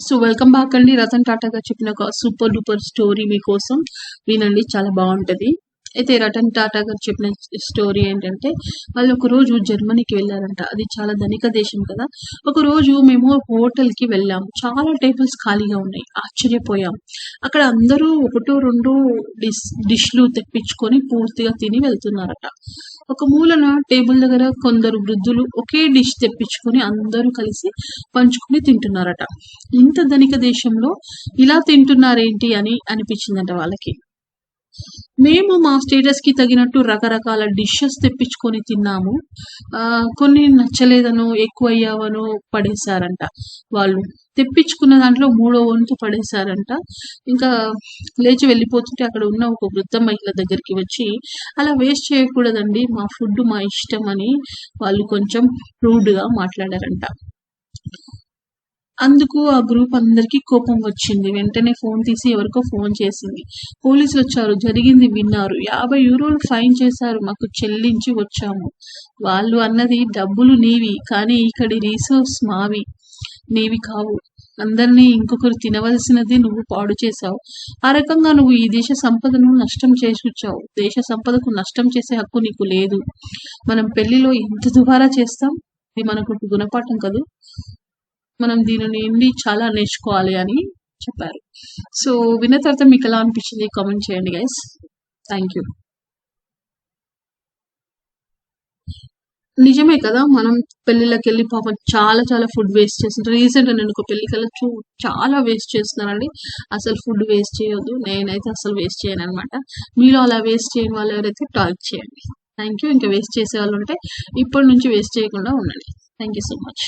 So welcome back అండి. రతన్ టాటా గారు చెప్పిన ఒక సూపర్ డూపర్ స్టోరీ మీకోసం వినండి, చాలా బాగుంటది. అయితే రతన్ టాటా గారు చెప్పిన స్టోరీ ఏంటంటే, వాళ్ళు ఒక రోజు జర్మనీకి వెళ్ళారంట. అది చాలా ధనిక దేశం కదా. ఒక రోజు మేము హోటల్ కి వెళ్ళాము. చాలా టేబుల్స్ ఖాళీగా ఉన్నాయి. ఆశ్చర్యపోయాం. అక్కడ అందరూ ఒకటో రెండో డిష్లు తెప్పించుకొని పూర్తిగా తిని వెళ్తున్నారట. ఒక మూలన టేబుల్ దగ్గర కొందరు వృద్ధులు ఒకే డిష్ తెప్పించుకొని అందరూ కలిసి పంచుకుని తింటున్నారట. ఇంత ధనిక దేశంలో ఇలా తింటున్నారేంటి అని అనిపించిందంట వాళ్ళకి. మేము మా స్టేటస్ కి తగినట్టు రకరకాల డిషెస్ తెప్పించుకొని తిన్నాము. కొన్ని నచ్చలేదనో ఎక్కువయ్యావనో పడేశారంట. వాళ్ళు తెప్పించుకున్న దాంట్లో 3వ వంతు పడేశారంట. ఇంకా లేచి వెళ్ళిపోతుంటే అక్కడ ఉన్న ఒక వృద్ధ మహిళ దగ్గరికి వచ్చి, అలా వేస్ట్ చేయకూడదండి, మా ఫుడ్ మా ఇష్టం అని వాళ్ళు కొంచెం రూడ్ గా మాట్లాడారంట. అందుకు ఆ గ్రూప్ అందరికి కోపం వచ్చింది. వెంటనే ఫోన్ తీసి ఎవరికో ఫోన్ చేసింది. పోలీసులు వచ్చారు. జరిగింది విన్నారు. 50 యూరోలు ఫైన్ చేశారు. మాకు చెల్లించి వచ్చాము. వాళ్ళు అన్నది డబ్బులు నీవి, కానీ ఇక్కడి రీసోర్స్ మావి, నీవి కావు. అందరినీ ఇంకొకరు తినవలసినది నువ్వు పాడు చేశావు. ఆ రకంగా నువ్వు ఈ దేశ సంపదను నష్టం చేసుకొచ్చావు. దేశ సంపదకు నష్టం చేసే హక్కు నీకు లేదు. మనం పెళ్లిలో ఎంత దుబారా చేస్తాం. ఇది మనకు ఒక గుణపాఠం కదూ. మనం దీని నుండి చాలా నేర్చుకోవాలి అని చెప్పారు. సో విన్న తర్వాత మీకు ఎలా అనిపించింది కామెంట్ చేయండి గైస్. Thank you. నిజమే కదా, మనం పెళ్ళిళ్ళకి వెళ్ళి పాపం చాలా చాలా ఫుడ్ వేస్ట్ చేస్తుంటారు. రీసెంట్ నేను ఒక పెళ్ళికి వెళ్ళొచ్చు, చాలా వేస్ట్ చేస్తున్నానండి. అసలు ఫుడ్ వేస్ట్ చేయొద్దు. నేనైతే అసలు వేస్ట్ చేయను అనమాట. మీలో అలా వేస్ట్ చేయని వాళ్ళు ఎవరైతే టాక్ చేయండి. Thank you. ఇంకా వేస్ట్ చేసే వాళ్ళు ఉంటే ఇప్పటి నుంచి వేస్ట్ చేయకుండా ఉండండి. Thank you so much.